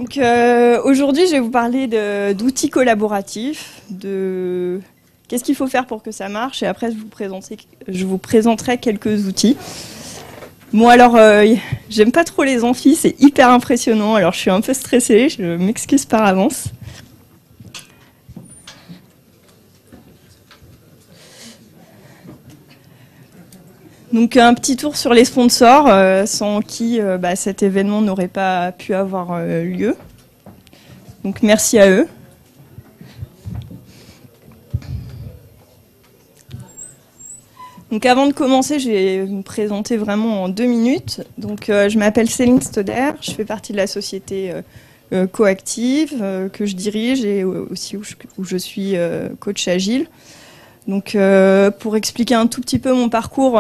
Donc aujourd'hui, je vais vous parler d'outils collaboratifs, de qu'est-ce qu'il faut faire pour que ça marche, et après je vous présenterai quelques outils. Bon alors, j'aime pas trop les amphis, c'est hyper impressionnant, alors je suis un peu stressée, je m'excuse par avance. Donc un petit tour sur les sponsors, sans qui cet événement n'aurait pas pu avoir lieu. Donc merci à eux. Donc avant de commencer, je vais me présenter vraiment en 2 minutes. Donc je m'appelle Céline Stoder, je fais partie de la société Coactive que je dirige et aussi où je suis coach agile. Donc pour expliquer un tout petit peu mon parcours,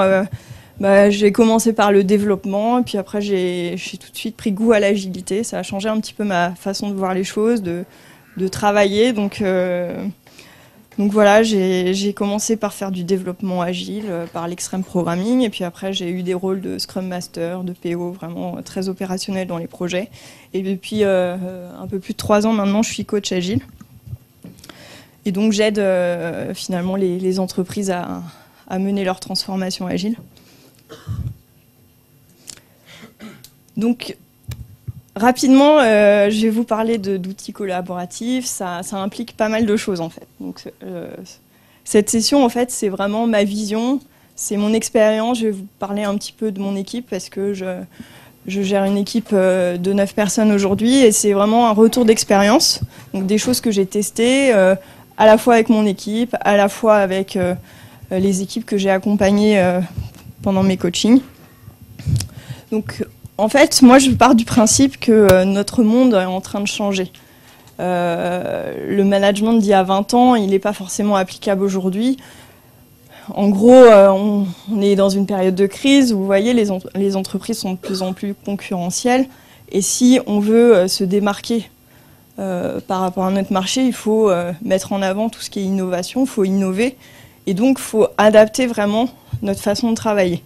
j'ai commencé par le développement et puis après j'ai tout de suite pris goût à l'agilité. Ça a changé un petit peu ma façon de voir les choses, de travailler. Donc voilà, j'ai commencé par faire du développement agile, par l'extreme programming, et puis après j'ai eu des rôles de Scrum Master, de PO, vraiment très opérationnels dans les projets. Et depuis un peu plus de 3 ans maintenant, je suis coach agile. Et donc j'aide finalement les entreprises à mener leur transformation agile. Donc rapidement, je vais vous parler d'outils collaboratifs. Ça implique pas mal de choses en fait. Donc cette session en fait, c'est vraiment ma vision, c'est mon expérience. Je vais vous parler un petit peu de mon équipe parce que je gère une équipe de 9 personnes aujourd'hui et c'est vraiment un retour d'expérience. Donc des choses que j'ai testées à la fois avec mon équipe, à la fois avec les équipes que j'ai accompagnées pendant mes coachings. Donc en fait, moi je pars du principe que notre monde est en train de changer. Le management d'il y a 20 ans, il n'est pas forcément applicable aujourd'hui. En gros, on est dans une période de crise où vous voyez, les entreprises sont de plus en plus concurrentielles. Et si on veut se démarquer par rapport à notre marché, il faut mettre en avant tout ce qui est innovation, il faut innover. Et donc, il faut adapter vraiment notre façon de travailler.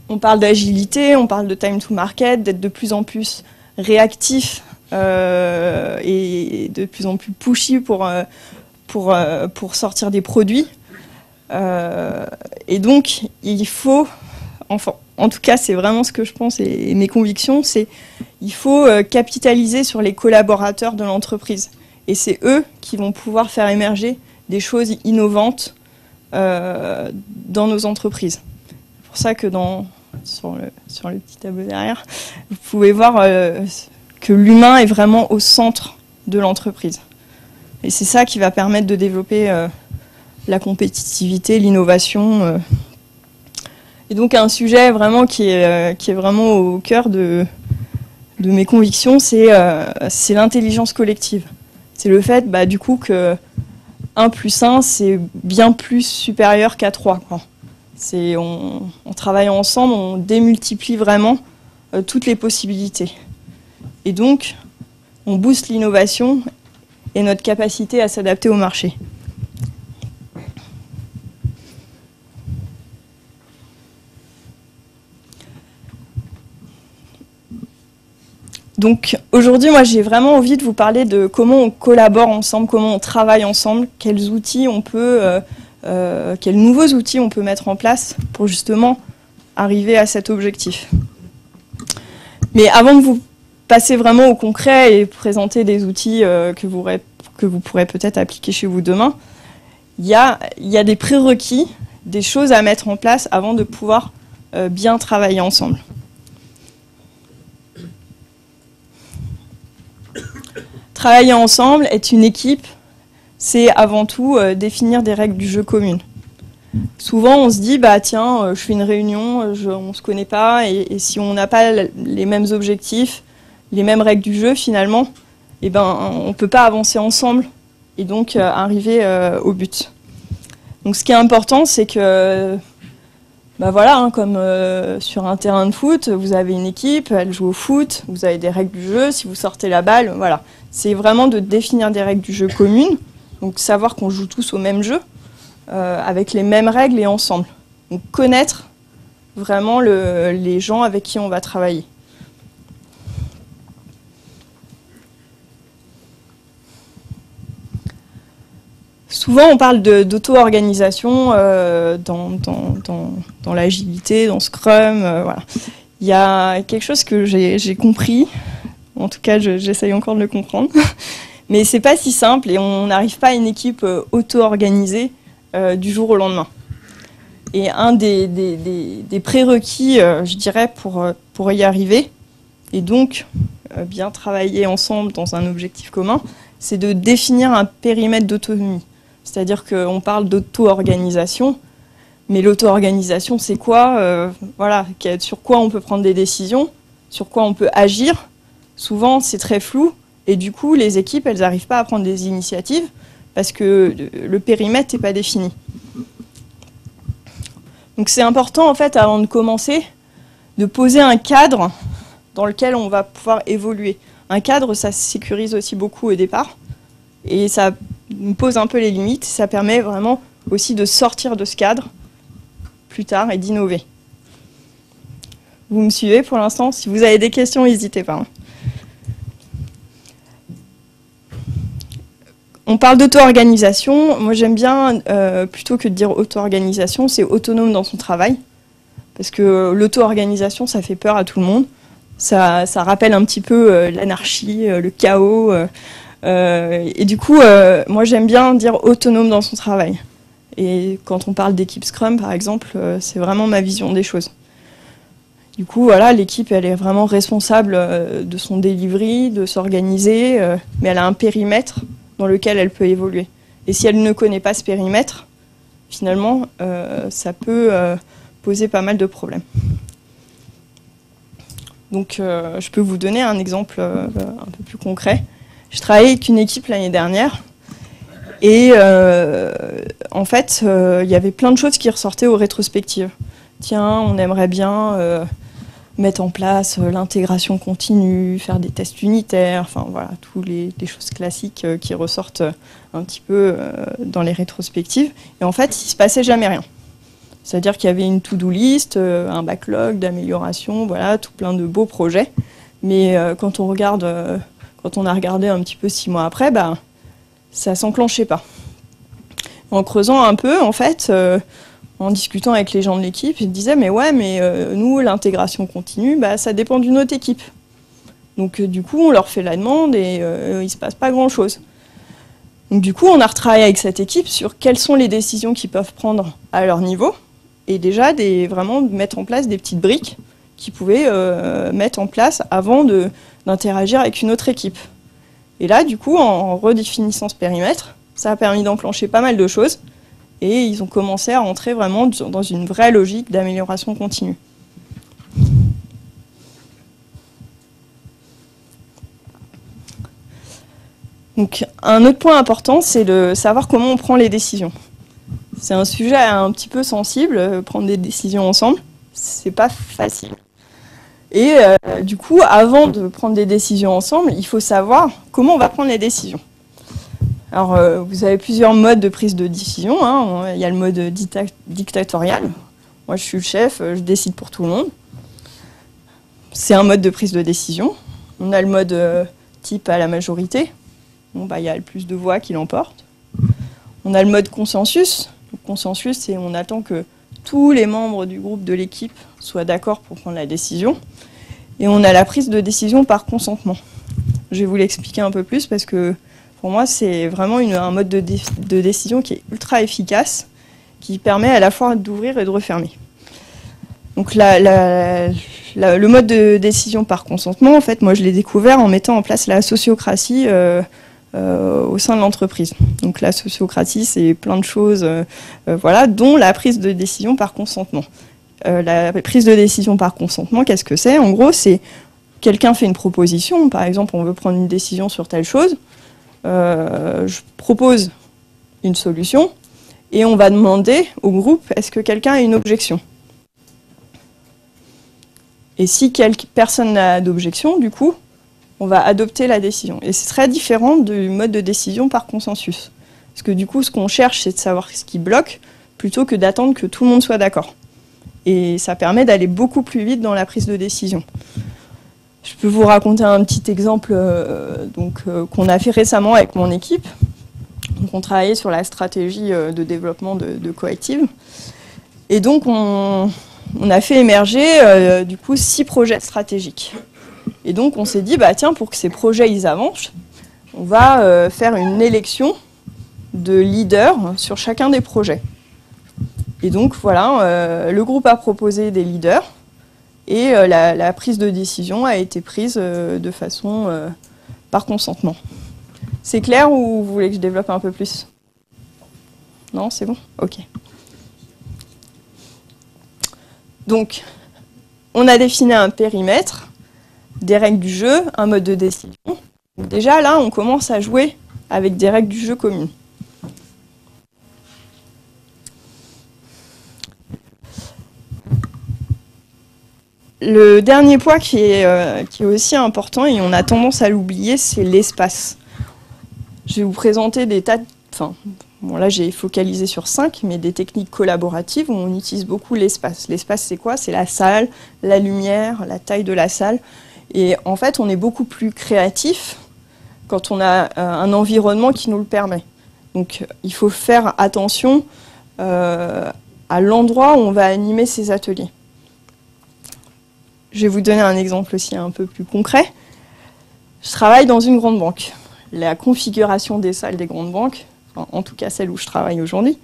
On parle d'agilité, on parle de time to market, d'être de plus en plus réactif et de plus en plus pushy pour sortir des produits. Et donc, il faut, enfin, en tout cas, c'est vraiment ce que je pense et mes convictions, c'est il faut capitaliser sur les collaborateurs de l'entreprise. Et c'est eux qui vont pouvoir faire émerger des choses innovantes dans nos entreprises. C'est pour ça que sur le petit tableau derrière, vous pouvez voir que l'humain est vraiment au centre de l'entreprise. Et c'est ça qui va permettre de développer la compétitivité, l'innovation. Et donc un sujet vraiment qui est vraiment au cœur de mes convictions, c'est l'intelligence collective. C'est le fait du coup que 1 + 1, c'est bien plus supérieur qu'à 3, quoi. En travaillant ensemble, on démultiplie vraiment toutes les possibilités. Et donc, on booste l'innovation et notre capacité à s'adapter au marché. Donc aujourd'hui, moi j'ai vraiment envie de vous parler de comment on collabore ensemble, comment on travaille ensemble, quels outils on peut, quels nouveaux outils on peut mettre en place pour justement arriver à cet objectif. Mais avant de vous passer vraiment au concret et présenter des outils que vous pourrez peut-être appliquer chez vous demain, il y a des prérequis, des choses à mettre en place avant de pouvoir bien travailler ensemble. Travailler ensemble, être une équipe, c'est avant tout définir des règles du jeu communes. Souvent, on se dit, tiens, je fais une réunion, on ne se connaît pas, et si on n'a pas les mêmes objectifs, les mêmes règles du jeu, finalement, on ne peut pas avancer ensemble et donc arriver au but. Donc, ce qui est important, c'est que, comme sur un terrain de foot, vous avez une équipe, elle joue au foot, vous avez des règles du jeu, si vous sortez la balle, voilà. C'est vraiment de définir des règles du jeu communes, donc savoir qu'on joue tous au même jeu, avec les mêmes règles et ensemble. Donc connaître vraiment les gens avec qui on va travailler. Souvent, on parle d'auto-organisation dans l'agilité, dans Scrum. Voilà. Il y a quelque chose que j'ai compris. En tout cas, j'essaye encore de le comprendre. Mais c'est pas si simple et on n'arrive pas à une équipe auto-organisée du jour au lendemain. Et un des prérequis, je dirais, pour y arriver, et donc bien travailler ensemble dans un objectif commun, c'est de définir un périmètre d'autonomie. C'est-à-dire qu'on parle d'auto-organisation, mais l'auto-organisation, c'est quoi? Voilà, sur quoi on peut prendre des décisions, sur quoi on peut agir. Souvent, c'est très flou, et du coup, les équipes, elles n'arrivent pas à prendre des initiatives parce que le périmètre n'est pas défini. Donc c'est important, en fait, avant de commencer, de poser un cadre dans lequel on va pouvoir évoluer. Un cadre, ça sécurise aussi beaucoup au départ, et ça nous pose un peu les limites, ça permet vraiment aussi de sortir de ce cadre plus tard et d'innover. Vous me suivez pour l'instant? Si vous avez des questions, n'hésitez pas. On parle d'auto-organisation. Moi, j'aime bien, plutôt que de dire auto-organisation, c'est autonome dans son travail. Parce que l'auto-organisation, ça fait peur à tout le monde. Ça rappelle un petit peu l'anarchie, le chaos. Et du coup, moi, j'aime bien dire autonome dans son travail. Et quand on parle d'équipe Scrum, par exemple, c'est vraiment ma vision des choses. Du coup, voilà, l'équipe, elle est vraiment responsable de son delivery, de s'organiser, mais elle a un périmètre dans lequel elle peut évoluer. Et si elle ne connaît pas ce périmètre, finalement, ça peut poser pas mal de problèmes. Donc, je peux vous donner un exemple un peu plus concret. Je travaillais avec une équipe l'année dernière, et en fait, il y avait plein de choses qui ressortaient aux rétrospectives. Tiens, on aimerait bien mettre en place l'intégration continue, faire des tests unitaires, enfin voilà, toutes les choses classiques qui ressortent un petit peu dans les rétrospectives. Et en fait, il ne se passait jamais rien. C'est-à-dire qu'il y avait une to-do list, un backlog d'amélioration, voilà, tout plein de beaux projets. Mais quand on a regardé un petit peu 6 mois après, bah, ça ne s'enclenchait pas. En creusant un peu, en fait, en discutant avec les gens de l'équipe, ils disaient mais ouais, mais nous, l'intégration continue, bah, ça dépend d'une autre équipe. Donc du coup, on leur fait la demande et il ne se passe pas grand-chose. Donc du coup, on a retravaillé avec cette équipe sur quelles sont les décisions qu'ils peuvent prendre à leur niveau, et déjà vraiment mettre en place des petites briques qu'ils pouvaient mettre en place avant d'interagir avec une autre équipe. Et là, du coup, en redéfinissant ce périmètre, ça a permis d'enclencher pas mal de choses. Et ils ont commencé à rentrer vraiment dans une vraie logique d'amélioration continue. Donc, un autre point important, c'est de savoir comment on prend les décisions. C'est un sujet un petit peu sensible, prendre des décisions ensemble, c'est pas facile. Et du coup, avant de prendre des décisions ensemble, il faut savoir comment on va prendre les décisions. Alors, vous avez plusieurs modes de prise de décision, hein. Il y a le mode dictatorial. Moi, je suis le chef, je décide pour tout le monde. C'est un mode de prise de décision. On a le mode type à la majorité. Bon, bah, il y a le plus de voix qui l'emporte. On a le mode consensus. Le consensus, c'est on attend que tous les membres du groupe de l'équipe soient d'accord pour prendre la décision. Et on a la prise de décision par consentement. Je vais vous l'expliquer un peu plus parce que pour moi, c'est vraiment un mode de décision qui est ultra efficace, qui permet à la fois d'ouvrir et de refermer. Donc le mode de décision par consentement, en fait, moi je l'ai découvert en mettant en place la sociocratie au sein de l'entreprise. Donc la sociocratie, c'est plein de choses, voilà, dont la prise de décision par consentement. La prise de décision par consentement, qu'est-ce que c'est? En gros, c'est quelqu'un fait une proposition, par exemple, on veut prendre une décision sur telle chose. Je propose une solution et on va demander au groupe est-ce que quelqu'un a une objection. Et si personne n'a d'objection, du coup, on va adopter la décision. Et c'est très différent du mode de décision par consensus. Parce que du coup, ce qu'on cherche, c'est de savoir ce qui bloque plutôt que d'attendre que tout le monde soit d'accord. Et ça permet d'aller beaucoup plus vite dans la prise de décision. Je peux vous raconter un petit exemple qu'on a fait récemment avec mon équipe. Donc Donc on travaillait sur la stratégie de développement de Coactive. Et donc on a fait émerger du coup 6 projets stratégiques. Et donc on s'est dit, bah tiens, pour que ces projets ils avancent, on va faire une élection de leaders sur chacun des projets. Et donc voilà, le groupe a proposé des leaders et la prise de décision a été prise de façon par consentement. C'est clair ou vous voulez que je développe un peu plus? Non, c'est bon? Ok. Donc, on a défini un périmètre, des règles du jeu, un mode de décision. Donc déjà, là, on commence à jouer avec des règles du jeu communes. Le dernier point qui est aussi important, et on a tendance à l'oublier, c'est l'espace. Je vais vous présenter des tas de... Enfin, bon, là, j'ai focalisé sur 5, mais des techniques collaboratives où on utilise beaucoup l'espace. L'espace, c'est quoi? C'est la salle, la lumière, la taille de la salle. Et en fait, on est beaucoup plus créatif quand on a un environnement qui nous le permet. Donc, il faut faire attention à l'endroit où on va animer ces ateliers. Je vais vous donner un exemple aussi un peu plus concret. Je travaille dans une grande banque. La configuration des salles des grandes banques, en tout cas celle où je travaille aujourd'hui,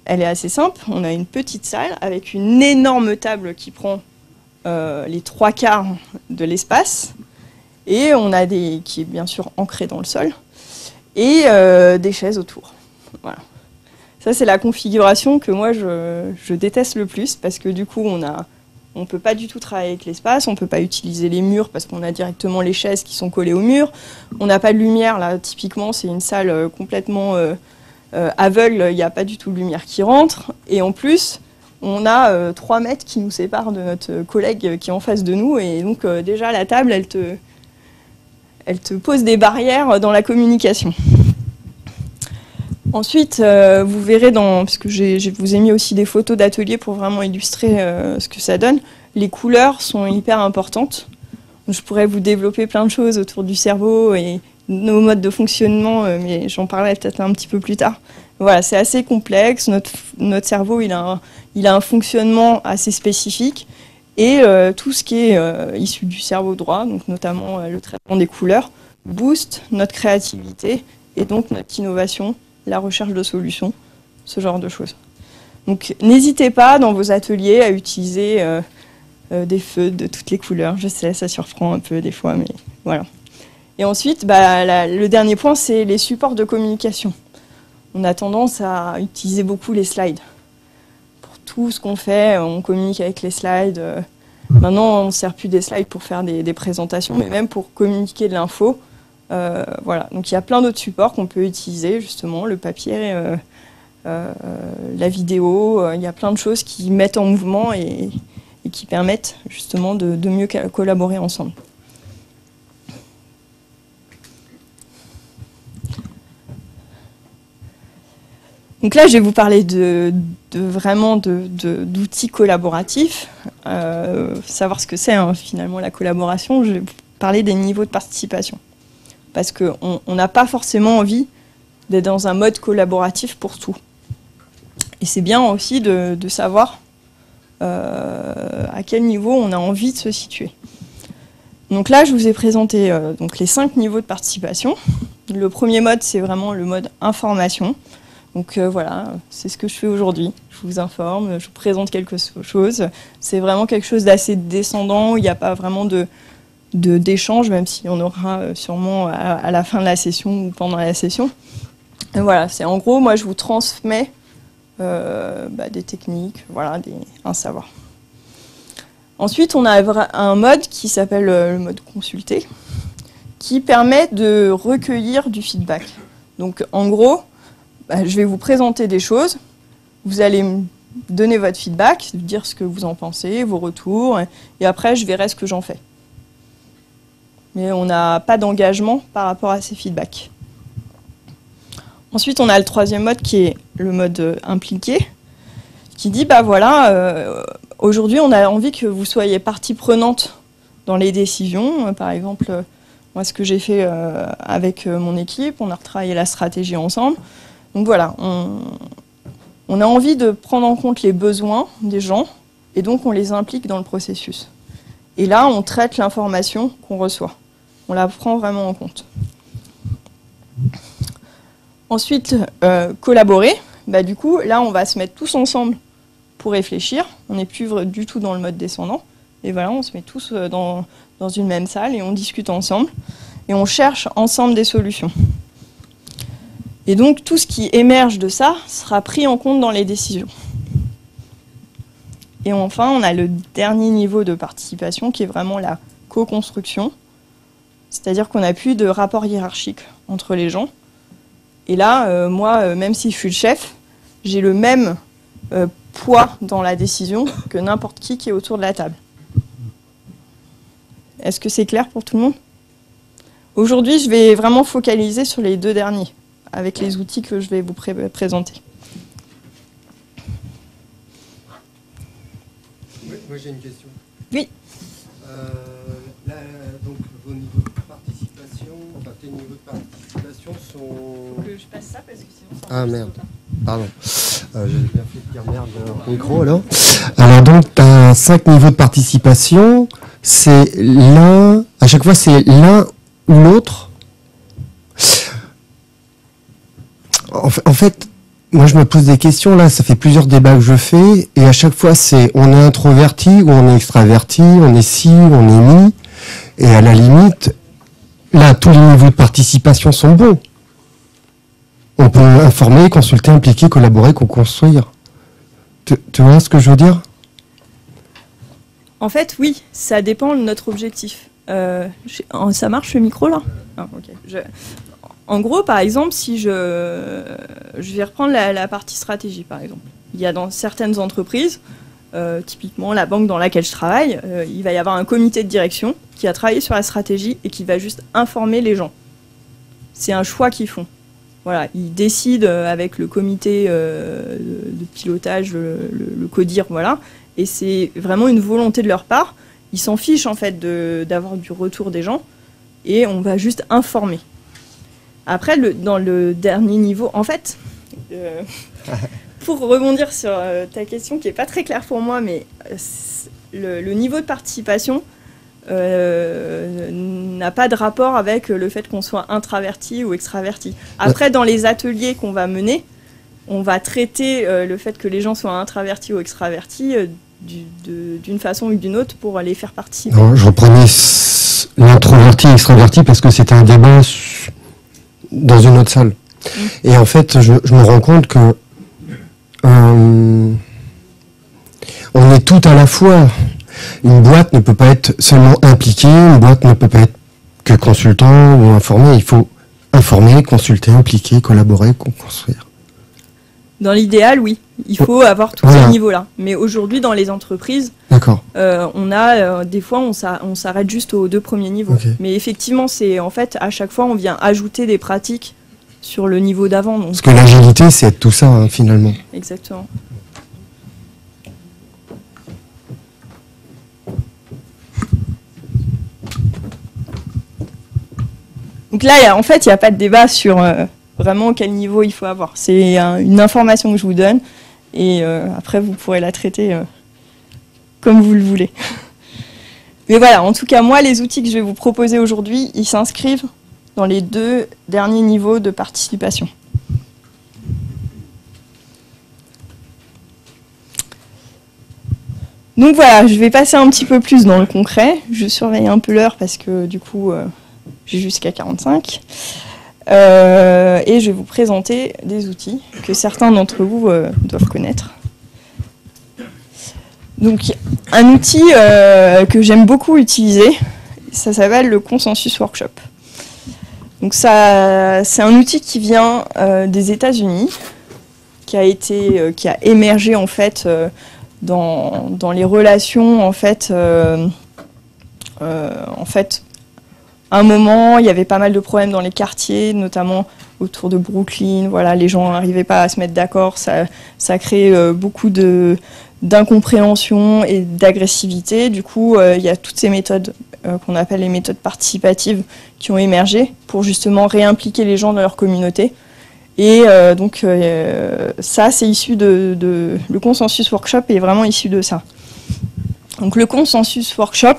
elle est assez simple. On a une petite salle avec une énorme table qui prend les 3/4 de l'espace. Et on a qui est bien sûr ancré dans le sol. Et des chaises autour. Voilà. Ça, c'est la configuration que moi, je déteste le plus parce que du coup, on ne peut pas du tout travailler avec l'espace, on ne peut pas utiliser les murs parce qu'on a directement les chaises qui sont collées au mur. On n'a pas de lumière, là, typiquement, c'est une salle complètement aveugle, il n'y a pas du tout de lumière qui rentre. Et en plus, on a 3 mètres qui nous séparent de notre collègue qui est en face de nous. Et donc, déjà, la table, elle te pose des barrières dans la communication. Ensuite, vous verrez, parce que je vous ai mis aussi des photos d'ateliers pour vraiment illustrer ce que ça donne, les couleurs sont hyper importantes. Je pourrais vous développer plein de choses autour du cerveau et nos modes de fonctionnement, mais j'en parlerai peut-être un petit peu plus tard. Voilà, c'est assez complexe, notre cerveau il a un fonctionnement assez spécifique et tout ce qui est issu du cerveau droit, donc notamment le traitement des couleurs, booste notre créativité et donc notre innovation, la recherche de solutions, ce genre de choses. Donc n'hésitez pas dans vos ateliers à utiliser des feux de toutes les couleurs. Je sais, ça surprend un peu des fois, mais voilà. Et ensuite, le dernier point, c'est les supports de communication. On a tendance à utiliser beaucoup les slides. Pour tout ce qu'on fait, on communique avec les slides. Maintenant, on ne sert plus des slides pour faire des présentations, mais même pour communiquer de l'info. Voilà. Donc il y a plein d'autres supports qu'on peut utiliser, justement, le papier, la vidéo. Il y a plein de choses qui mettent en mouvement et qui permettent justement de mieux collaborer ensemble. Donc là, je vais vous parler vraiment d'outils collaboratifs, savoir ce que c'est finalement la collaboration. Je vais vous parler des niveaux de participation. Parce qu'on n'a pas forcément envie d'être dans un mode collaboratif pour tout. Et c'est bien aussi de savoir à quel niveau on a envie de se situer. Donc là, je vous ai présenté donc les 5 niveaux de participation. Le premier mode, c'est vraiment le mode information. Donc voilà, c'est ce que je fais aujourd'hui. Je vous informe, je vous présente quelque chose. C'est vraiment quelque chose d'assez descendant, où il n'y a pas vraiment d'échange, même s'il y en aura sûrement à la fin de la session ou pendant la session. Et voilà, c'est en gros, moi je vous transmets des techniques, voilà, un savoir. Ensuite, on a un mode qui s'appelle le mode consulté, qui permet de recueillir du feedback. Donc en gros, je vais vous présenter des choses, vous allez me donner votre feedback, dire ce que vous en pensez, vos retours, et après je verrai ce que j'en fais. Mais on n'a pas d'engagement par rapport à ces feedbacks. Ensuite, on a le troisième mode qui est le mode impliqué, qui dit, aujourd'hui on a envie que vous soyez partie prenante dans les décisions. Par exemple, Moi, ce que j'ai fait avec mon équipe, on a retravaillé la stratégie ensemble. Donc voilà, on a envie de prendre en compte les besoins des gens et donc on les implique dans le processus. Et là, on traite l'information qu'on reçoit. On la prend vraiment en compte. Ensuite, collaborer. Bah, du coup, là, on va se mettre tous ensemble pour réfléchir. On n'est plus du tout dans le mode descendant. Et voilà, on se met tous dans une même salle et on discute ensemble. Et on cherche ensemble des solutions. Et donc, tout ce qui émerge de ça sera pris en compte dans les décisions. Et enfin, on a le dernier niveau de participation qui est vraiment la co-construction. C'est-à-dire qu'on n'a plus de rapport hiérarchique entre les gens. Et là, moi, même si je suis le chef, j'ai le même poids dans la décision que n'importe qui est autour de la table. Est-ce que c'est clair pour tout le monde? Aujourd'hui, je vais vraiment focaliser sur les deux derniers, avec les outils que je vais vous présenter. Oui, moi j'ai une question. Oui. Là, donc vos niveaux de participation, enfin tes niveaux de participation sont... Que je passe ça parce que sinon ça... Ah merde, pardon. J'avais bien fait de dire merde au micro alors. Alors donc tu as 5 niveaux de participation, c'est l'un, à chaque fois c'est l'un ou l'autre. En fait, moi je me pose des questions, là ça fait plusieurs débats que je fais, et à chaque fois c'est on est introverti ou on est extraverti, on est ci, on est mi, et à la limite, là tous les niveaux de participation sont bons. On peut informer, consulter, impliquer, collaborer, co-construire. Tu vois ce que je veux dire? En fait, oui, ça dépend de notre objectif. Ça marche le micro là? Ah, ok. En gros, par exemple, si je vais reprendre la partie stratégie, par exemple. Il y a dans certaines entreprises, typiquement la banque dans laquelle je travaille, il va y avoir un comité de direction qui a travaillé sur la stratégie et qui va juste informer les gens. C'est un choix qu'ils font. Voilà, ils décident avec le comité de pilotage, le CODIR, voilà, et c'est vraiment une volonté de leur part. Ils s'en fichent en fait d'avoir du retour des gens et on va juste informer. Après, dans le dernier niveau, en fait, pour rebondir sur ta question qui n'est pas très claire pour moi, mais le niveau de participation n'a pas de rapport avec le fait qu'on soit introverti ou extraverti. Après, dans les ateliers qu'on va mener, on va traiter le fait que les gens soient introvertis ou extravertis d'une façon ou d'une autre pour les faire participer. Non, je reprenais l'introverti et extraverti parce que c'était un débat dans une autre salle. Et en fait, je me rends compte que on est tout à la fois. Une boîte ne peut pas être seulement impliquée, une boîte ne peut pas être que consultant ou informé. Il faut informer, consulter, impliquer, collaborer, construire. Dans l'idéal, oui. Il faut avoir tous ces niveaux-là. Mais aujourd'hui, dans les entreprises, on a des fois, on s'arrête juste aux 2 premiers niveaux. Okay. Mais effectivement, c'est en fait, à chaque fois, on vient ajouter des pratiques sur le niveau d'avant. Parce que l'agilité, c'est être tout ça, hein, finalement. Exactement. Donc là, en fait, il n'y a pas de débat sur vraiment quel niveau il faut avoir. C'est une information que je vous donne et après, vous pourrez la traiter comme vous le voulez. Mais voilà, en tout cas, moi, les outils que je vais vous proposer aujourd'hui, ils s'inscrivent dans les 2 derniers niveaux de participation. Donc voilà, je vais passer un petit peu plus dans le concret. Je surveille un peu l'heure parce que du coup... j'ai jusqu'à 45. Et je vais vous présenter des outils que certains d'entre vous doivent connaître. Donc, un outil que j'aime beaucoup utiliser, ça s'appelle le Consensus Workshop. Donc, c'est un outil qui vient des États-Unis, qui a émergé en fait dans les relations en fait. À un moment, il y avait pas mal de problèmes dans les quartiers, notamment autour de Brooklyn. Voilà, les gens n'arrivaient pas à se mettre d'accord. Ça crée beaucoup de d'incompréhension et d'agressivité. Du coup, il y a toutes ces méthodes qu'on appelle les méthodes participatives qui ont émergé pour justement réimpliquer les gens dans leur communauté. Et donc ça, c'est issu le consensus workshop est vraiment issu de ça. Donc le consensus workshop,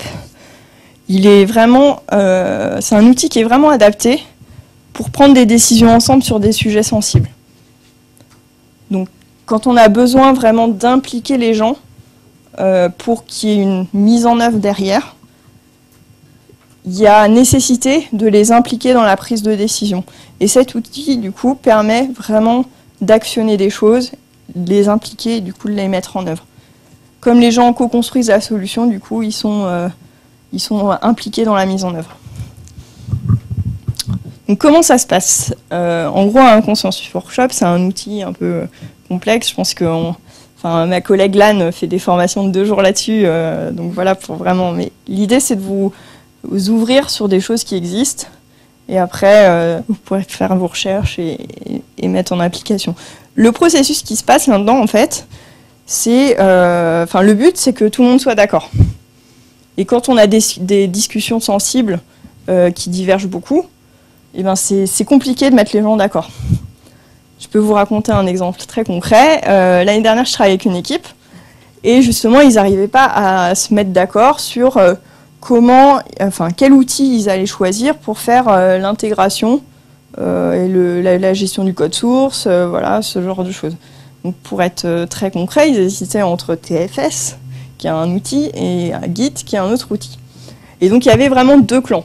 il est vraiment, c'est un outil qui est vraiment adapté pour prendre des décisions ensemble sur des sujets sensibles. Donc quand on a besoin vraiment d'impliquer les gens pour qu'il y ait une mise en œuvre derrière, il y a nécessité de les impliquer dans la prise de décision. Et cet outil, du coup, permet vraiment d'actionner des choses, de les impliquer et du coup de les mettre en œuvre. Comme les gens co-construisent la solution, du coup, ils sont impliqués dans la mise en œuvre. Donc comment ça se passe ? En gros, un consensus workshop, c'est un outil un peu complexe. Je pense que ma collègue Lan fait des formations de 2 jours là-dessus, donc voilà, pour vraiment. Mais l'idée, c'est de vous ouvrir sur des choses qui existent, et après, vous pourrez faire vos recherches et mettre en application. Le processus qui se passe là-dedans, en fait, c'est, le but, c'est que tout le monde soit d'accord. Et quand on a des discussions sensibles qui divergent beaucoup, eh ben c'est compliqué de mettre les gens d'accord. Je peux vous raconter un exemple très concret. L'année dernière, je travaillais avec une équipe, et justement, ils n'arrivaient pas à se mettre d'accord sur quel outil ils allaient choisir pour faire l'intégration et la gestion du code source, voilà, ce genre de choses. Donc pour être très concret, ils hésitaient entre TFS, qui est un outil, et Git, qui est un autre outil. Et donc il y avait vraiment 2 clans.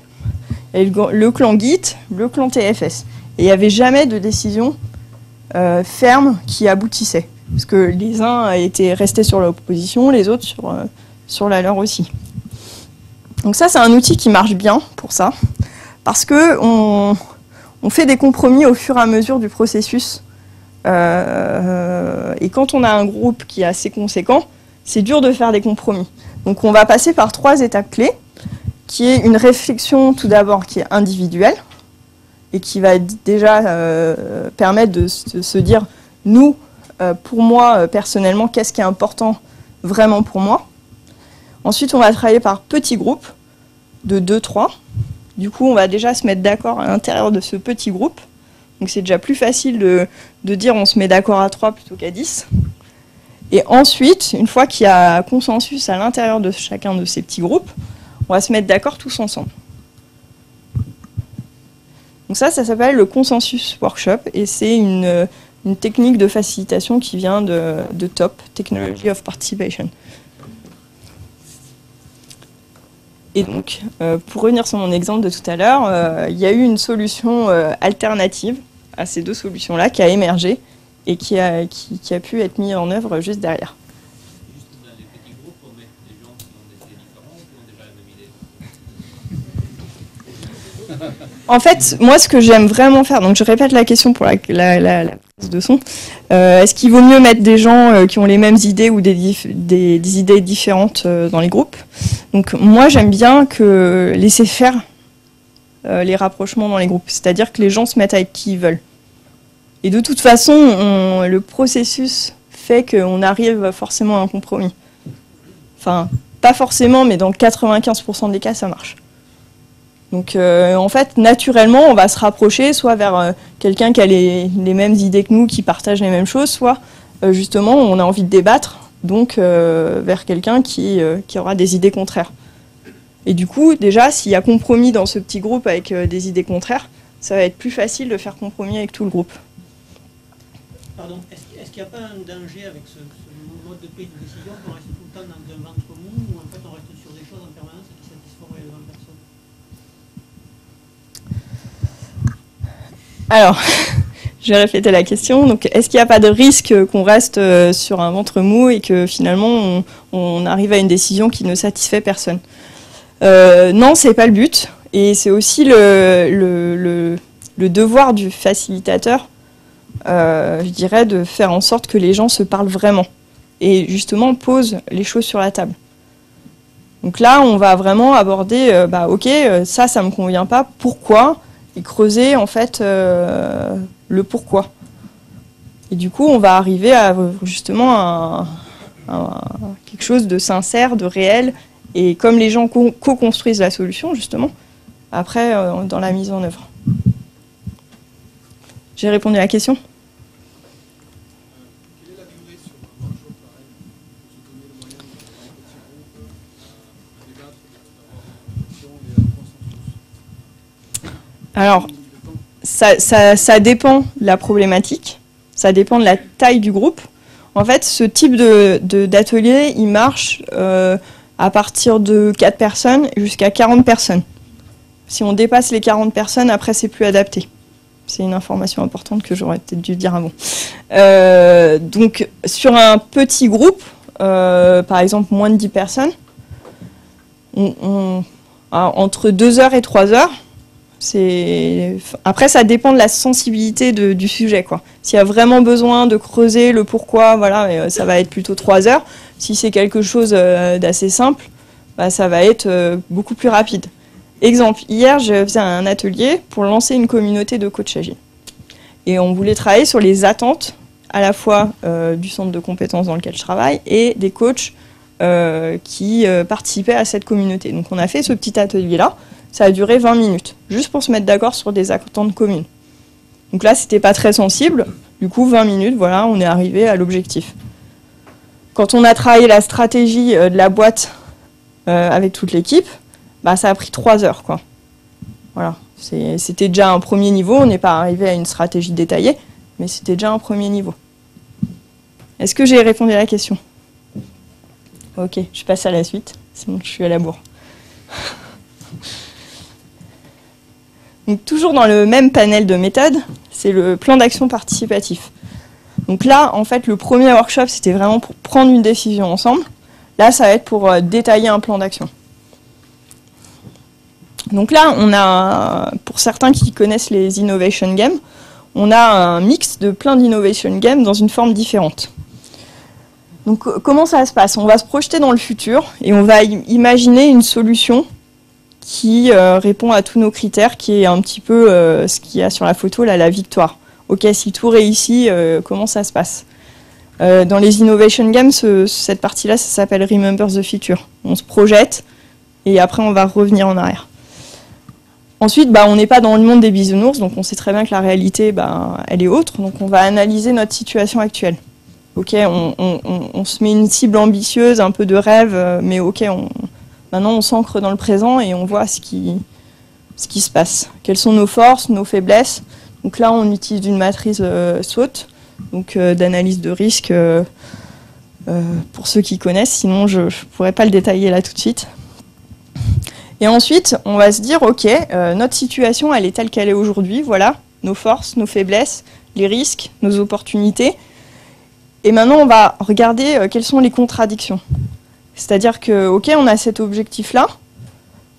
Il y avait le clan Git, le clan TFS. Et il n'y avait jamais de décision ferme qui aboutissait. Parce que les uns étaient restés sur leur position, les autres sur la leur aussi. Donc ça, c'est un outil qui marche bien pour ça, parce qu'on fait des compromis au fur et à mesure du processus. Et quand on a un groupe qui est assez conséquent, c'est dur de faire des compromis. Donc on va passer par 3 étapes clés, qui est une réflexion tout d'abord qui est individuelle, et qui va déjà permettre de se dire, nous, pour moi, personnellement, qu'est-ce qui est important vraiment pour moi. Ensuite, on va travailler par petits groupes de 2-3. Du coup, on va déjà se mettre d'accord à l'intérieur de ce petit groupe. Donc, c'est déjà plus facile de dire on se met d'accord à 3 plutôt qu'à 10. Et ensuite, une fois qu'il y a consensus à l'intérieur de chacun de ces petits groupes, on va se mettre d'accord tous ensemble. Donc ça s'appelle le consensus workshop, et c'est une technique de facilitation qui vient de TOP, Technology of Participation. Et donc, pour revenir sur mon exemple de tout à l'heure, il y a eu une solution alternative à ces 2 solutions-là qui a émergé et qui a pu être mise en œuvre juste derrière. Juste dans les petits groupes, on met des gens qui ont des idées différentes ou ont déjà la même idée? En fait, moi, ce que j'aime vraiment faire, donc je répète la question pour la prise de son, est-ce qu'il vaut mieux mettre des gens qui ont les mêmes idées ou des idées différentes dans les groupes? Donc moi, j'aime bien laisser faire les rapprochements dans les groupes, c'est-à-dire que les gens se mettent avec qui ils veulent. Et de toute façon, le processus fait qu'on arrive forcément à un compromis. Enfin, pas forcément, mais dans 95% des cas, ça marche. Donc en fait, naturellement, on va se rapprocher soit vers quelqu'un qui a les mêmes idées que nous, qui partage les mêmes choses, soit justement, on a envie de débattre, donc vers quelqu'un qui aura des idées contraires. Et du coup, déjà, s'il y a compromis dans ce petit groupe avec des idées contraires, ça va être plus facile de faire compromis avec tout le groupe. Pardon, est-ce qu'il n'y a pas un danger avec ce mode de prise de décision qu'on reste tout le temps dans un ventre mou, ou en fait on reste sur des choses en permanence qui satisfont réellement personne? Alors, je vais répéter la question. Donc, est-ce qu'il n'y a pas de risque qu'on reste sur un ventre mou et que finalement on arrive à une décision qui ne satisfait personne? Non, c'est pas le but. Et c'est aussi le devoir du facilitateur, je dirais, de faire en sorte que les gens se parlent vraiment et justement posent les choses sur la table. Donc là, on va vraiment aborder, ok, ça me convient pas, pourquoi? Et creuser en fait le pourquoi. Et du coup, on va arriver à justement quelque chose de sincère, de réel, et comme les gens co-construisent la solution, justement, après, dans la mise en œuvre. J'ai répondu à la question ? Quelle est la durée sur un workshop pareil pour se donner le moyen de faire un petit groupe, à débattre, d'avoir une option et un consensus? Alors, ça dépend de la problématique, ça dépend de la taille du groupe. En fait, ce type d'atelier, il marche à partir de 4 personnes jusqu'à 40 personnes. Si on dépasse les 40 personnes, après, c'est plus adapté. C'est une information importante que j'aurais peut-être dû dire avant. Donc, sur un petit groupe, par exemple moins de 10 personnes, entre 2 heures et 3 heures, après, ça dépend de la sensibilité du sujet, quoi. S'il y a vraiment besoin de creuser le pourquoi, voilà, ça va être plutôt 3 heures. Si c'est quelque chose d'assez simple, bah, ça va être beaucoup plus rapide. Exemple, hier, je faisais un atelier pour lancer une communauté de coachs agiles. Et on voulait travailler sur les attentes, à la fois du centre de compétences dans lequel je travaille et des coachs qui participaient à cette communauté. Donc on a fait ce petit atelier-là. Ça a duré 20 minutes, juste pour se mettre d'accord sur des attentes communes. Donc là, c'était pas très sensible. Du coup, 20 minutes, voilà, on est arrivé à l'objectif. Quand on a travaillé la stratégie de la boîte avec toute l'équipe, bah, ça a pris 3 heures, quoi. Voilà. C'était déjà un premier niveau. On n'est pas arrivé à une stratégie détaillée, mais c'était déjà un premier niveau. Est-ce que j'ai répondu à la question? Ok, je passe à la suite. Sinon, je suis à la bourre. Donc, toujours dans le même panel de méthodes, c'est le plan d'action participatif. Donc là, en fait, le premier workshop, c'était vraiment pour prendre une décision ensemble. Là, ça va être pour détailler un plan d'action. Donc là, on a, pour certains qui connaissent les Innovation Games, on a un mix de plein d'Innovation Games dans une forme différente. Donc comment ça se passe? On va se projeter dans le futur et on va imaginer une solution qui répond à tous nos critères, qui est un petit peu ce qu'il y a sur la photo, là, la victoire. Ok, si tout réussit, comment ça se passe? Dans les Innovation Games, cette partie-là, ça s'appelle Remember the Future. On se projette et après on va revenir en arrière. Ensuite, bah, on n'est pas dans le monde des bisounours, donc on sait très bien que la réalité, bah, elle est autre. Donc on va analyser notre situation actuelle. Ok, on se met une cible ambitieuse, un peu de rêve, mais ok, maintenant on s'ancre dans le présent et on voit ce qui se passe. Quelles sont nos forces, nos faiblesses. Donc là, on utilise une matrice SWOT, donc d'analyse de risque pour ceux qui connaissent, sinon je ne pourrais pas le détailler là tout de suite. Et ensuite, on va se dire, ok, notre situation, elle est telle qu'elle est aujourd'hui, voilà, nos forces, nos faiblesses, les risques, nos opportunités. Et maintenant, on va regarder quelles sont les contradictions. C'est-à-dire que, ok, on a cet objectif-là,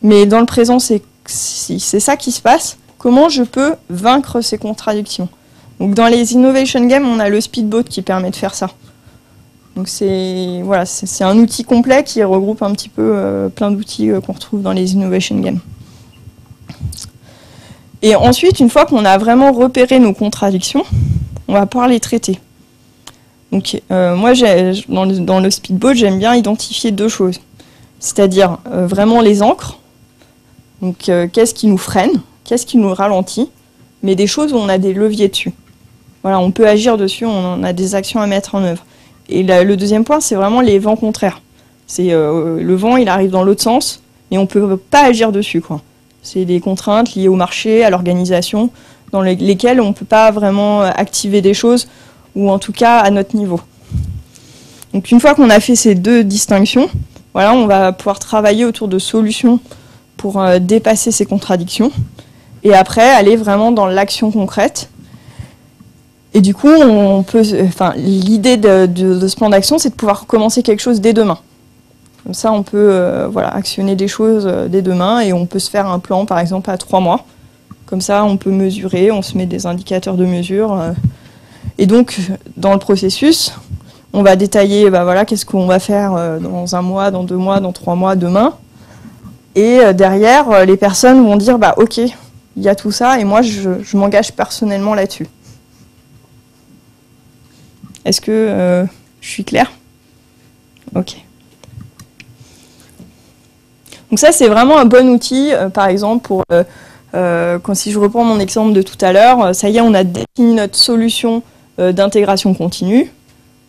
mais dans le présent, c'est ça qui se passe. Comment je peux vaincre ces contradictions? Donc dans les Innovation Games, on a le Speedboat qui permet de faire ça. Donc c'est un outil complet qui regroupe un petit peu plein d'outils qu'on retrouve dans les Innovation Games. Et ensuite, une fois qu'on a vraiment repéré nos contradictions, on va pouvoir les traiter. Donc moi, dans le Speedboat, j'aime bien identifier 2 choses. C'est-à-dire vraiment les ancres. Donc qu'est-ce qui nous freine, qu'est-ce qui nous ralentit, mais des choses où on a des leviers dessus. Voilà, on peut agir dessus, on a des actions à mettre en œuvre. Et le deuxième point, c'est vraiment les vents contraires. C'est le vent, il arrive dans l'autre sens, et on ne peut pas agir dessus, quoi. C'est des contraintes liées au marché, à l'organisation, dans lesquelles on ne peut pas vraiment activer des choses, ou en tout cas à notre niveau. Donc une fois qu'on a fait ces 2 distinctions, voilà, on va pouvoir travailler autour de solutions pour dépasser ces contradictions, et après aller vraiment dans l'action concrète. Et du coup, l'idée de ce plan d'action, c'est de pouvoir commencer quelque chose dès demain. Comme ça, on peut actionner des choses dès demain et on peut se faire un plan, par exemple, à 3 mois. Comme ça, on peut mesurer, on se met des indicateurs de mesure. Et donc, dans le processus, on va détailler qu'est-ce qu'on va faire dans 1 mois, dans 2 mois, dans 3 mois, demain. Et derrière, les personnes vont dire ok, il y a tout ça et moi, je m'engage personnellement là-dessus. Est-ce que je suis claire? Ok. Donc ça, c'est vraiment un bon outil, par exemple, pour si je reprends mon exemple de tout à l'heure, ça y est, on a défini notre solution d'intégration continue.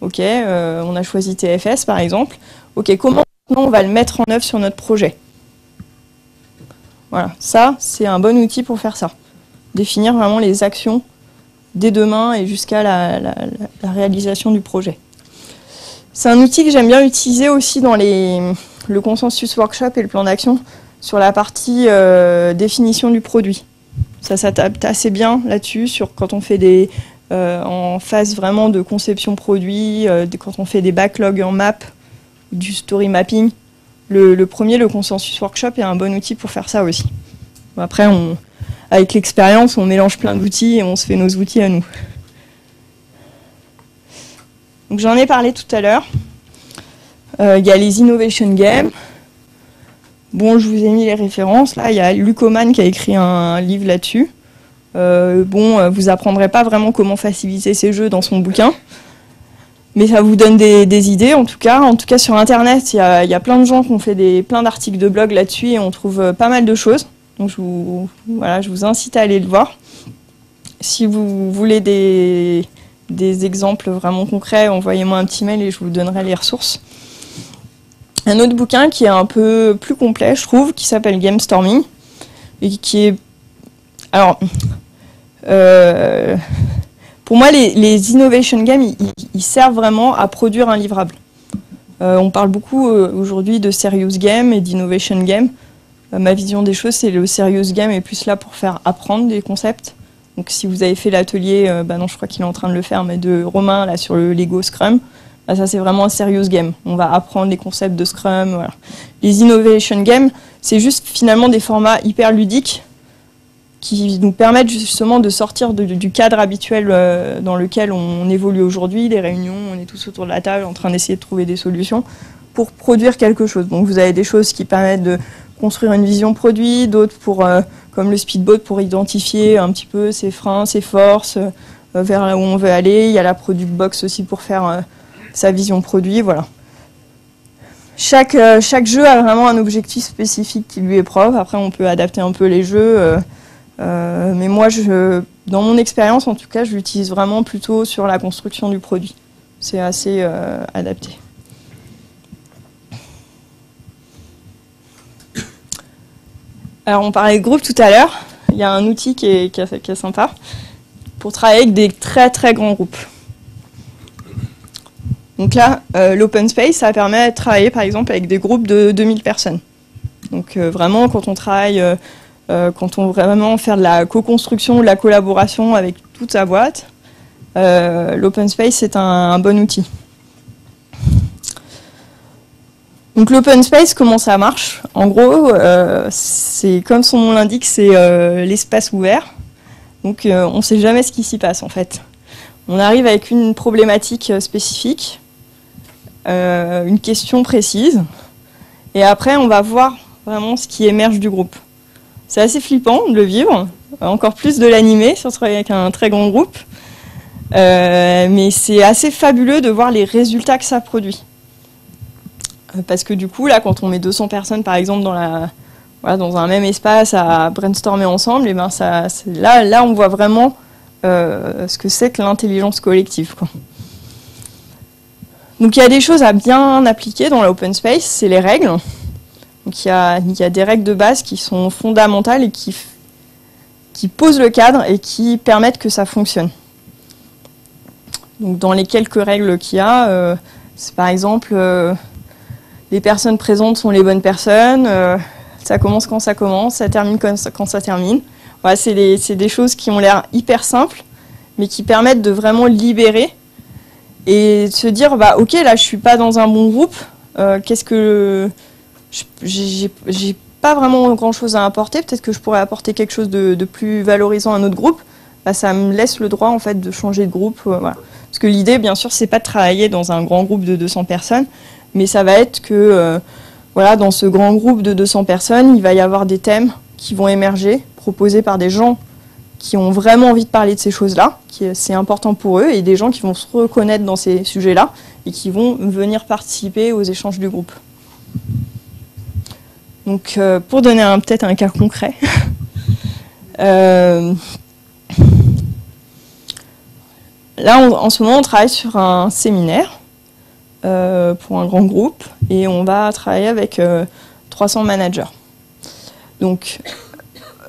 Ok, on a choisi TFS, par exemple. Ok, comment maintenant on va le mettre en œuvre sur notre projet? Voilà, ça, c'est un bon outil pour faire ça. Définir vraiment les actions dès demain et jusqu'à la réalisation du projet. C'est un outil que j'aime bien utiliser aussi dans le consensus workshop et le plan d'action sur la partie définition du produit. Ça s'adapte assez bien là-dessus, quand on fait en phase vraiment de conception produit, quand on fait des backlogs en map, du story mapping. Le premier, le consensus workshop, est un bon outil pour faire ça aussi. Après, avec l'expérience, on mélange plein d'outils et on se fait nos outils à nous. Donc j'en ai parlé tout à l'heure. Il y a les Innovation Games. Bon, je vous ai mis les références. Là, il y a Lucoman qui a écrit un livre là-dessus. Vous apprendrez pas vraiment comment faciliter ces jeux dans son bouquin. Mais ça vous donne des idées, en tout cas. En tout cas, sur Internet, il y a plein de gens qui ont fait plein d'articles de blog là-dessus et on trouve pas mal de choses. Donc, je vous incite à aller le voir. Si vous voulez des exemples vraiment concrets, envoyez-moi un petit mail et je vous donnerai les ressources. Un autre bouquin qui est un peu plus complet, je trouve, qui s'appelle Game Storming et qui est... Alors, pour moi, les Innovation Games, ils servent vraiment à produire un livrable. On parle beaucoup aujourd'hui de Serious Game et d'Innovation Game. Ma vision des choses, c'est le Serious Game est plus là pour faire apprendre des concepts. Donc si vous avez fait l'atelier, non, je crois qu'il est en train de le faire, mais de Romain là sur le Lego Scrum, ça c'est vraiment un Serious Game. On va apprendre les concepts de Scrum. Voilà. Les Innovation Games, c'est juste finalement des formats hyper ludiques qui nous permettent justement de sortir du cadre habituel dans lequel on évolue aujourd'hui, les réunions, on est tous autour de la table en train d'essayer de trouver des solutions pour produire quelque chose. Donc vous avez des choses qui permettent de construire une vision produit, d'autres comme le speedboat pour identifier un petit peu ses freins, ses forces, vers là où on veut aller. Il y a la product box aussi pour faire sa vision produit, voilà. Chaque jeu a vraiment un objectif spécifique qui lui est propre. Après, on peut adapter un peu les jeux. Mais moi, dans mon expérience, en tout cas, je l'utilise vraiment plutôt sur la construction du produit. C'est assez adapté. Alors, on parlait de groupe tout à l'heure. Il y a un outil qui est sympa pour travailler avec des très très grands groupes. Donc là, l'open space, ça permet de travailler par exemple avec des groupes de 2000 personnes. Donc vraiment, quand on travaille... quand on veut vraiment faire de la co-construction, de la collaboration avec toute sa boîte, l'open space c'est un bon outil. Donc l'open space, comment ça marche? En gros, c'est comme son nom l'indique, c'est l'espace ouvert. Donc on ne sait jamais ce qui s'y passe en fait. On arrive avec une problématique spécifique, une question précise, et après on va voir vraiment ce qui émerge du groupe. C'est assez flippant de le vivre, encore plus de l'animer, surtout avec un très grand groupe. Mais c'est assez fabuleux de voir les résultats que ça produit. Parce que du coup, là, quand on met 200 personnes, par exemple, dans un même espace à brainstormer ensemble, et ben là, on voit vraiment ce que c'est que l'intelligence collective, quoi. Donc il y a des choses à bien appliquer dans l'open space, c'est les règles. Donc il y a des règles de base qui sont fondamentales et qui posent le cadre et qui permettent que ça fonctionne. Donc dans les quelques règles qu'il y a, c'est par exemple les personnes présentes sont les bonnes personnes, ça commence quand ça commence, ça termine quand ça termine. Voilà, c'est des choses qui ont l'air hyper simples, mais qui permettent de vraiment libérer et de se dire ok, là je suis pas dans un bon groupe, qu'est-ce que j'ai pas vraiment grand chose à apporter, peut-être que je pourrais apporter quelque chose de plus valorisant à un autre groupe, ça me laisse le droit en fait de changer de groupe, voilà. Parce que l'idée bien sûr c'est pas de travailler dans un grand groupe de 200 personnes, mais ça va être que dans ce grand groupe de 200 personnes, il va y avoir des thèmes qui vont émerger, proposés par des gens qui ont vraiment envie de parler de ces choses-là, c'est important pour eux, et des gens qui vont se reconnaître dans ces sujets-là et qui vont venir participer aux échanges du groupe. Donc, pour donner peut-être un cas concret, là, en ce moment, on travaille sur un séminaire pour un grand groupe, et on va travailler avec 300 managers. Donc,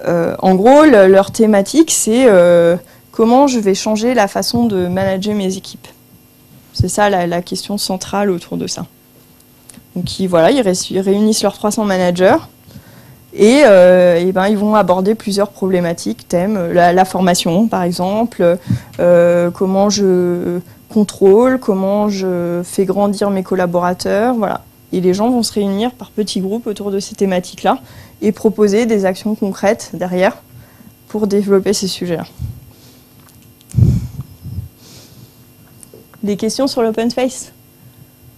en gros, leur thématique, c'est comment je vais changer la façon de manager mes équipes. C'est ça la question centrale autour de ça. Donc, ils réunissent leurs 300 managers et ils vont aborder plusieurs problématiques, thèmes, la formation par exemple, comment je contrôle, comment je fais grandir mes collaborateurs, voilà. Et les gens vont se réunir par petits groupes autour de ces thématiques-là et proposer des actions concrètes derrière pour développer ces sujets-là. Des questions sur l'open space ?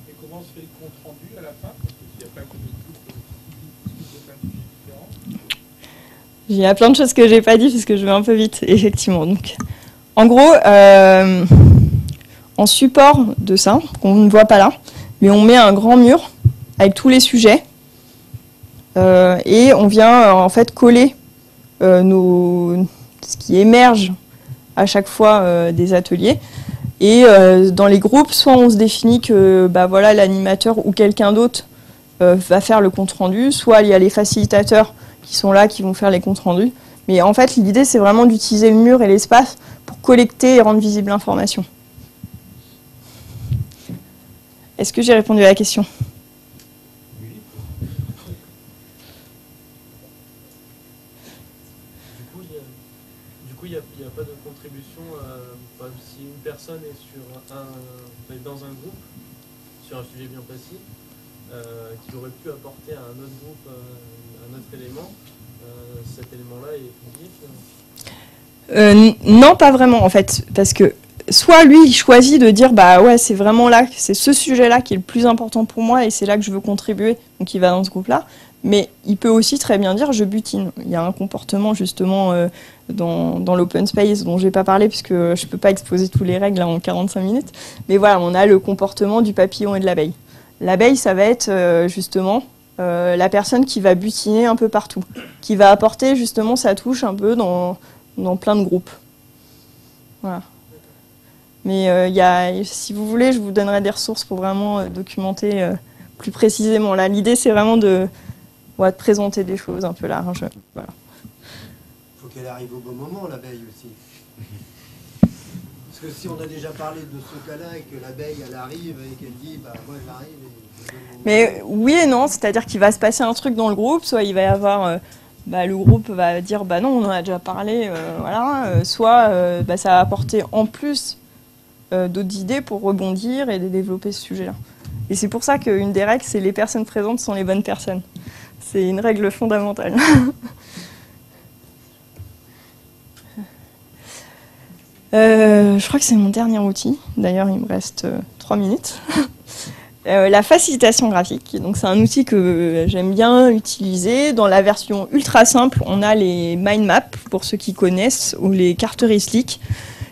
Et comment se fait le compte rendu à la fin? Parce qu'il y a plein de groupes qui discutent de plein de sujets différents. Il y a plein de choses que j'ai pas dit parce que je vais un peu vite, effectivement. Donc, en gros, en support de ça, qu'on ne voit pas là, mais on met un grand mur avec tous les sujets et on vient en fait coller ce qui émerge à chaque fois des ateliers. Et dans les groupes, soit on se définit que l'animateur ou quelqu'un d'autre va faire le compte-rendu, soit il y a les facilitateurs qui sont là, qui vont faire les comptes rendus. Mais en fait, l'idée, c'est vraiment d'utiliser le mur et l'espace pour collecter et rendre visible l'information. Est-ce que j'ai répondu à la question ? Du coup, il n'y a pas de contribution. Si une personne est dans un groupe, sur un sujet bien précis, qui aurait pu apporter à un autre groupe un autre élément, cet élément-là est public? Non, pas vraiment en fait, parce que soit lui il choisit de dire c'est vraiment là, c'est ce sujet-là qui est le plus important pour moi et c'est là que je veux contribuer, donc il va dans ce groupe-là. Mais il peut aussi très bien dire je butine. Il y a un comportement justement dans l'open space dont je n'ai pas parlé puisque je ne peux pas exposer tous les règles là, en 45 minutes. Mais voilà, on a le comportement du papillon et de l'abeille. L'abeille, ça va être justement la personne qui va butiner un peu partout, qui va apporter justement sa touche un peu dans plein de groupes. Voilà. Mais si vous voulez, je vous donnerai des ressources pour vraiment documenter plus précisément. Là, l'idée, c'est vraiment de présenter des choses un peu larges. Voilà. Il faut qu'elle arrive au bon moment, l'abeille aussi. Parce que si on a déjà parlé de ce cas-là et que l'abeille, elle arrive et qu'elle dit moi j'arrive et... Mais oui et non, c'est-à-dire qu'il va se passer un truc dans le groupe, soit il va y avoir... le groupe va dire non, on en a déjà parlé, soit ça va apporter en plus d'autres idées pour rebondir et développer ce sujet-là. Et c'est pour ça qu'une des règles, c'est les personnes présentes sont les bonnes personnes. C'est une règle fondamentale. Je crois que c'est mon dernier outil. D'ailleurs, il me reste 3 minutes. La facilitation graphique. Donc, c'est un outil que j'aime bien utiliser. Dans la version ultra simple, on a les mind maps, pour ceux qui connaissent, ou les cartes Slick.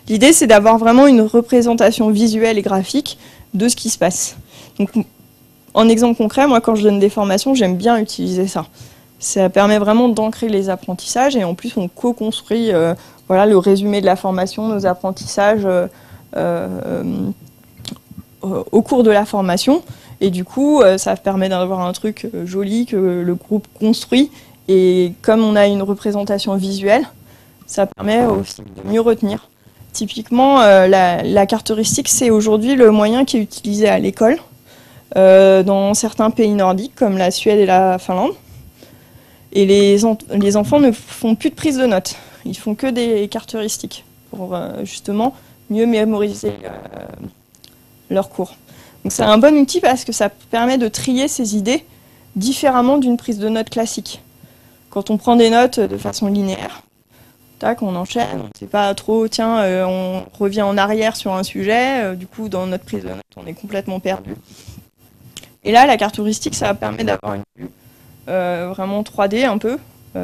L'idée, c'est d'avoir vraiment une représentation visuelle et graphique de ce qui se passe. Donc, en exemple concret, moi, quand je donne des formations, j'aime bien utiliser ça. Ça permet vraiment d'ancrer les apprentissages et en plus, on co-construit le résumé de la formation, nos apprentissages au cours de la formation. Et du coup, ça permet d'avoir un truc joli que le groupe construit. Et comme on a une représentation visuelle, ça permet aussi de mieux retenir. Typiquement, la carte heuristique, c'est aujourd'hui le moyen qui est utilisé à l'école. Dans certains pays nordiques comme la Suède et la Finlande. Et les enfants ne font plus de prise de notes. Ils font que des cartes heuristiques pour justement mieux mémoriser leurs cours. Donc c'est un bon outil parce que ça permet de trier ses idées différemment d'une prise de notes classique. Quand on prend des notes de façon linéaire, tac, on enchaîne, on ne sait pas trop, on revient en arrière sur un sujet, du coup dans notre prise de notes on est complètement perdu. Et là, la carte heuristique, ça permet d'avoir une vue vraiment 3D un peu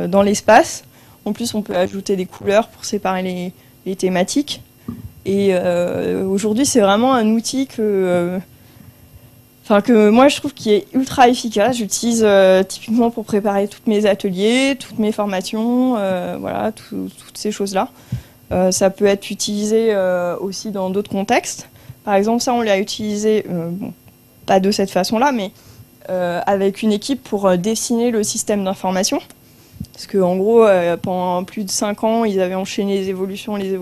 dans l'espace. En plus, on peut ajouter des couleurs pour séparer les thématiques. Et aujourd'hui, c'est vraiment un outil que moi, je trouve qui est ultra efficace. J'utilise typiquement pour préparer tous mes ateliers, toutes mes formations, voilà, toutes ces choses-là. Ça peut être utilisé aussi dans d'autres contextes. Par exemple, ça, on l'a utilisé, bon, pas de cette façon-là, mais avec une équipe pour dessiner le système d'information. Parce qu'en gros, pendant plus de 5 ans, ils avaient enchaîné les évolutions. Et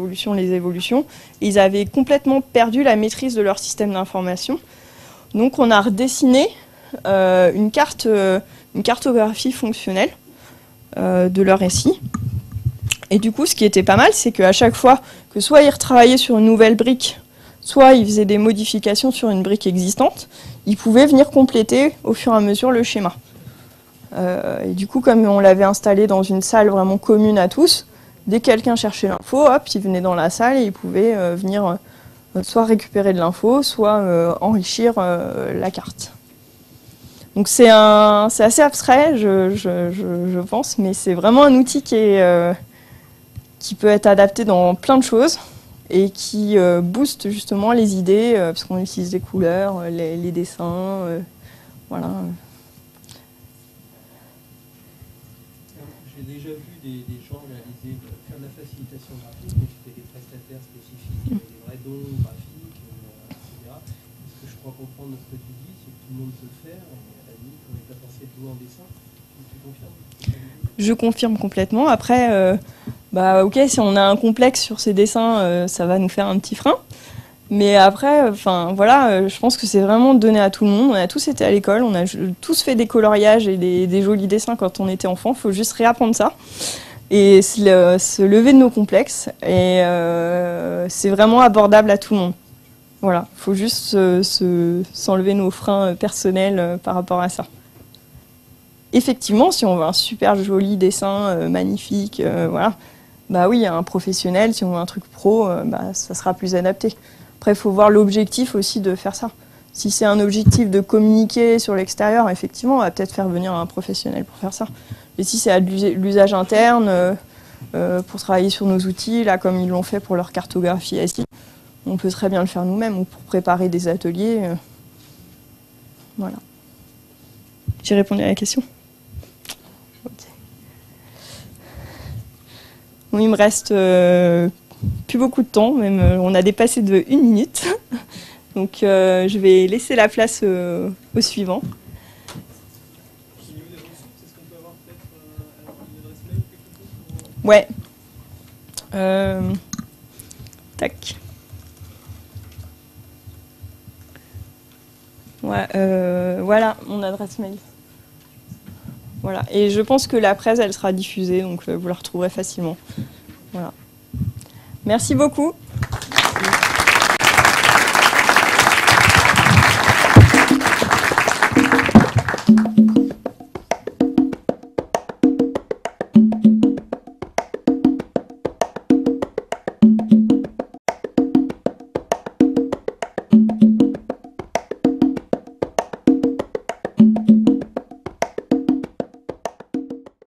ils avaient complètement perdu la maîtrise de leur système d'information. Donc on a redessiné une cartographie fonctionnelle de leur récit. Et du coup, ce qui était pas mal, c'est qu'à chaque fois que soit ils retravaillaient sur une nouvelle brique, soit ils faisaient des modifications sur une brique existante, ils pouvaient venir compléter au fur et à mesure le schéma. Et du coup, comme on l'avait installé dans une salle vraiment commune à tous, dès que quelqu'un cherchait l'info, hop, il venait dans la salle et il pouvait venir soit récupérer de l'info, soit enrichir la carte. Donc c'est assez abstrait, je pense, mais c'est vraiment un outil qui peut être adapté dans plein de choses et qui booste justement les idées, parce qu'on utilise les couleurs, les dessins, voilà. J'ai déjà vu des gens faire de la facilitation graphique, mais c'était des prestataires spécifiques, des vrais dons graphiques, etc. Ce que je crois comprendre de ce que tu dis, c'est que tout le monde peut le faire, et à la limite, on n'est pas censé être doué en dessin. Tu confirmes? Je confirme complètement. Après, ok, si on a un complexe sur ces dessins, ça va nous faire un petit frein. Mais après, voilà, je pense que c'est vraiment donné à tout le monde. On a tous été à l'école, on a tous fait des coloriages et des jolis dessins quand on était enfant. Il faut juste réapprendre ça et se lever de nos complexes. Et c'est vraiment abordable à tout le monde. Voilà, il faut juste s'enlever nos freins personnels par rapport à ça. Effectivement, si on veut un super joli dessin, magnifique, voilà, bah oui, un professionnel, si on veut un truc pro, ça sera plus adapté. Après, il faut voir l'objectif aussi de faire ça. Si c'est un objectif de communiquer sur l'extérieur, effectivement, on va peut-être faire venir un professionnel pour faire ça. Mais si c'est à l'usage interne, pour travailler sur nos outils, là, comme ils l'ont fait pour leur cartographie ici, on peut très bien le faire nous-mêmes, ou pour préparer des ateliers. Voilà. J'ai répondu à la question. Ok. Bon, il me reste plus beaucoup de temps, même on a dépassé de 1 minute. Donc je vais laisser la place au suivant. Au niveau des ressources, est-ce qu'on peut avoir peut-être une adresse mail ou quelque chose pour... Ouais. Tac. Ouais, voilà mon adresse mail. Voilà. Et je pense que la presse, elle sera diffusée, donc vous la retrouverez facilement. Voilà. Merci beaucoup.